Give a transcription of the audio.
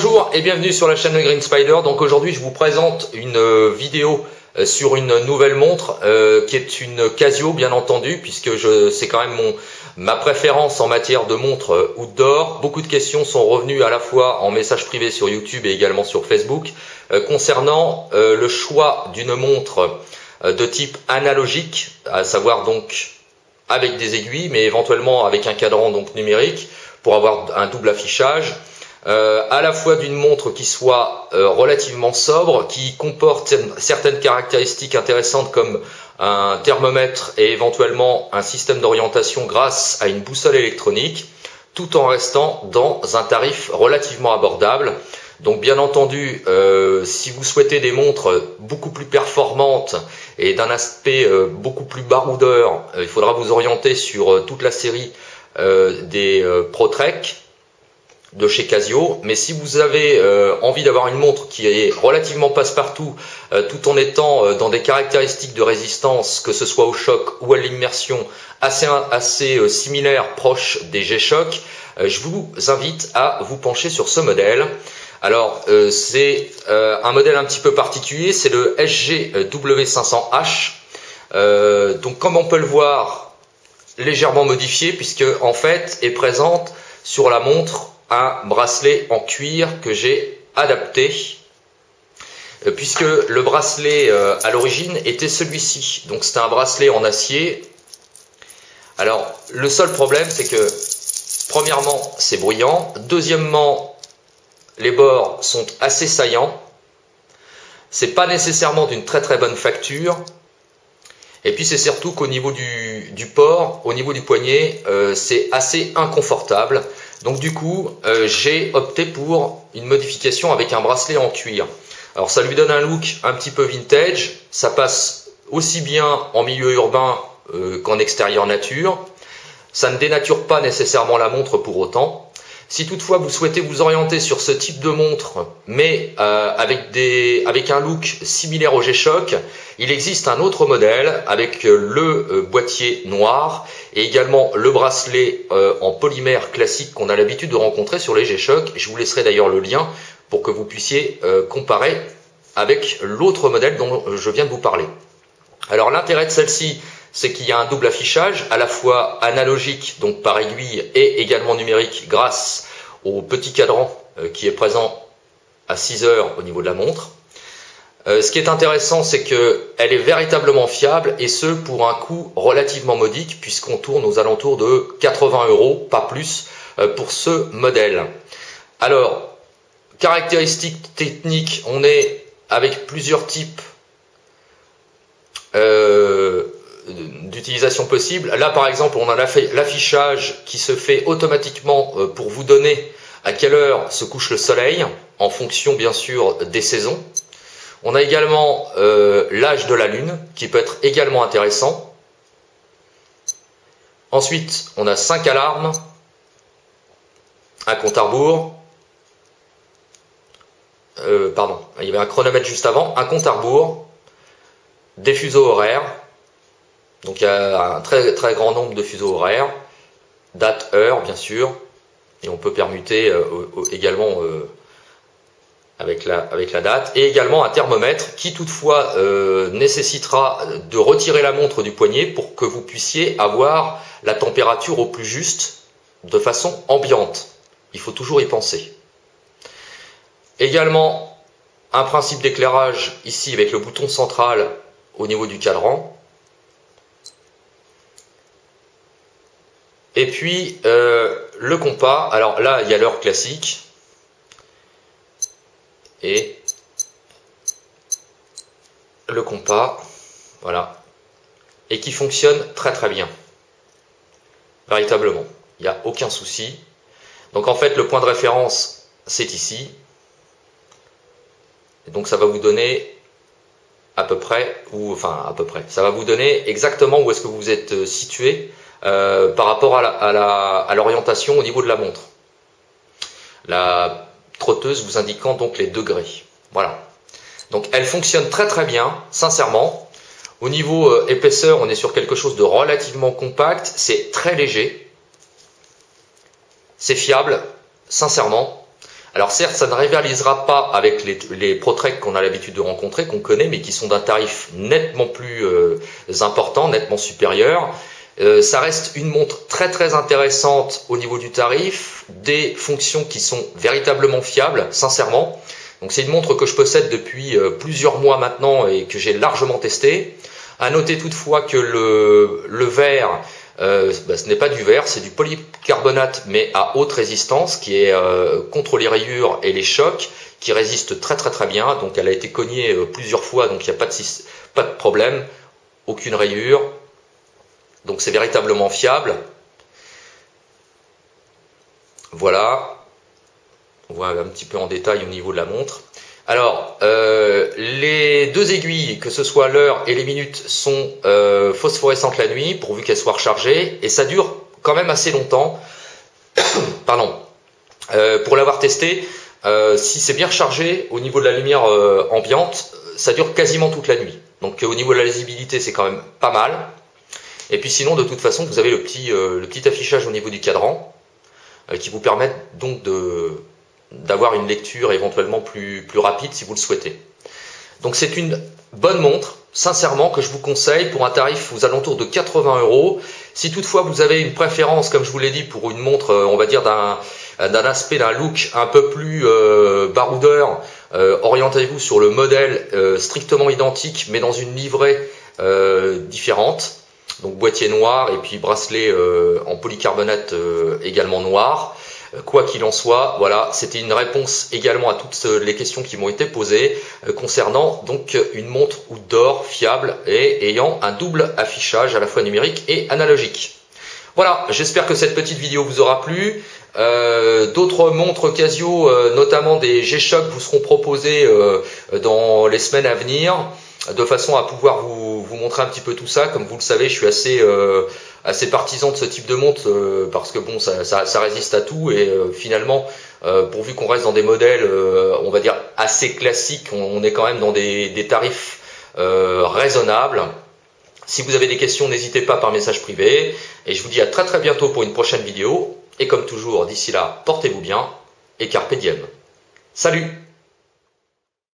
Bonjour et bienvenue sur la chaîne de Green Spider. Donc aujourd'hui je vous présente une vidéo sur une nouvelle montre qui est une Casio bien entendu, puisque c'est quand même ma préférence en matière de montre outdoor. Beaucoup de questions sont revenues à la fois en message privé sur YouTube et également sur Facebook concernant le choix d'une montre de type analogique, à savoir donc avec des aiguilles mais éventuellement avec un cadran donc numérique pour avoir un double affichage. À la fois d'une montre qui soit relativement sobre, qui comporte certaines caractéristiques intéressantes comme un thermomètre et éventuellement un système d'orientation grâce à une boussole électronique, tout en restant dans un tarif relativement abordable. Donc bien entendu, si vous souhaitez des montres beaucoup plus performantes et d'un aspect beaucoup plus baroudeur, il faudra vous orienter sur toute la série des ProTrek de chez Casio. Mais si vous avez envie d'avoir une montre qui est relativement passe-partout, tout en étant dans des caractéristiques de résistance, que ce soit au choc ou à l'immersion, assez similaires, proches des G-Shock, je vous invite à vous pencher sur ce modèle. Alors c'est un modèle un petit peu particulier, c'est le SGW500H. Donc comme on peut le voir, légèrement modifié, puisque en fait est présente sur la montre un bracelet en cuir que j'ai adapté, puisque le bracelet à l'origine était celui-ci. Donc c'était un bracelet en acier. Alors le seul problème, c'est que premièrement c'est bruyant, deuxièmement les bords sont assez saillants, c'est pas nécessairement d'une très bonne facture, et puis c'est surtout qu'au niveau du port, au niveau du poignet, c'est assez inconfortable. Donc du coup, j'ai opté pour une modification avec un bracelet en cuir. Alors ça lui donne un look un petit peu vintage, ça passe aussi bien en milieu urbain qu'en extérieur nature. Ça ne dénature pas nécessairement la montre pour autant. Si toutefois vous souhaitez vous orienter sur ce type de montre, mais avec un look similaire au G-Shock, il existe un autre modèle avec le boîtier noir et également le bracelet en polymère classique qu'on a l'habitude de rencontrer sur les G-Shock. Je vous laisserai d'ailleurs le lien pour que vous puissiez comparer avec l'autre modèle dont je viens de vous parler. Alors l'intérêt de celle-ci, c'est qu'il y a un double affichage, à la fois analogique, donc par aiguille, et également numérique grâce au petit cadran qui est présent à 6 heures au niveau de la montre. Ce qui est intéressant, c'est qu'elle est véritablement fiable, et ce pour un coût relativement modique, puisqu'on tourne aux alentours de 80 €, pas plus, pour ce modèle. Alors, caractéristiques techniques, on est avec plusieurs types d'utilisation possible. Là par exemple on a l'affichage qui se fait automatiquement pour vous donner à quelle heure se couche le soleil, en fonction bien sûr des saisons. On a également l'âge de la lune qui peut être également intéressant. Ensuite on a 5 alarmes, un compte à rebours, pardon, il y avait un chronomètre juste avant, un compte à rebours, des fuseaux horaires. Donc il y a un très grand nombre de fuseaux horaires, date, heure bien sûr, et on peut permuter également avec la date, et également un thermomètre qui toutefois nécessitera de retirer la montre du poignet pour que vous puissiez avoir la température au plus juste de façon ambiante. Il faut toujours y penser. Également un principe d'éclairage ici avec le bouton central au niveau du cadran. Et puis le compas, alors là il y a l'heure classique et le compas, voilà, et qui fonctionne très bien, véritablement, il n'y a aucun souci. Donc en fait le point de référence c'est ici, et donc ça va vous donner à peu près, ça va vous donner exactement où est-ce que vous êtes situé par rapport à l'orientation au niveau de la montre. La trotteuse vous indiquant donc les degrés. Voilà. Donc elle fonctionne très bien, sincèrement. Au niveau épaisseur, on est sur quelque chose de relativement compact, c'est très léger, c'est fiable, sincèrement. Alors certes, ça ne rivalisera pas avec les ProTrek qu'on a l'habitude de rencontrer, qu'on connaît, mais qui sont d'un tarif nettement plus important, nettement supérieur. Ça reste une montre très très intéressante au niveau du tarif, des fonctions qui sont véritablement fiables, sincèrement. Donc c'est une montre que je possède depuis plusieurs mois maintenant et que j'ai largement testé. À noter toutefois que le verre, ce n'est pas du verre, c'est du polycarbonate mais à haute résistance qui est contre les rayures et les chocs, qui résiste très très très bien. Donc elle a été cognée plusieurs fois, donc il n'y a pas de problème, aucune rayure. Donc c'est véritablement fiable. Voilà. On voit un petit peu en détail au niveau de la montre. Alors, les deux aiguilles, que ce soit l'heure et les minutes, sont phosphorescentes la nuit, pourvu qu'elles soient rechargées. Et ça dure quand même assez longtemps. Pardon. Pour l'avoir testé, si c'est bien rechargé au niveau de la lumière ambiante, ça dure quasiment toute la nuit. Donc au niveau de la lisibilité, c'est quand même pas mal. Et puis sinon, de toute façon, vous avez le petit affichage au niveau du cadran qui vous permet donc d'avoir une lecture éventuellement plus rapide si vous le souhaitez. Donc c'est une bonne montre, sincèrement, que je vous conseille pour un tarif aux alentours de 80 €. Si toutefois vous avez une préférence, comme je vous l'ai dit, pour une montre, on va dire d'un aspect, d'un look un peu plus baroudeur, orientez-vous sur le modèle strictement identique, mais dans une livrée différente. Donc boîtier noir et puis bracelet en polycarbonate également noir. Quoi qu'il en soit, voilà, c'était une réponse également à toutes les questions qui m'ont été posées concernant donc une montre outdoor fiable et ayant un double affichage à la fois numérique et analogique. Voilà, j'espère que cette petite vidéo vous aura plu. D'autres montres Casio, notamment des G-Shock, vous seront proposées dans les semaines à venir, de façon à pouvoir vous montrer un petit peu tout ça. Comme vous le savez, je suis assez partisan de ce type de montre parce que bon, ça résiste à tout et finalement, pourvu qu'on reste dans des modèles, on va dire assez classiques, on est quand même dans des tarifs raisonnables. Si vous avez des questions, n'hésitez pas par message privé et je vous dis à très très bientôt pour une prochaine vidéo. Et comme toujours, d'ici là, portez-vous bien et carpe diem. Salut!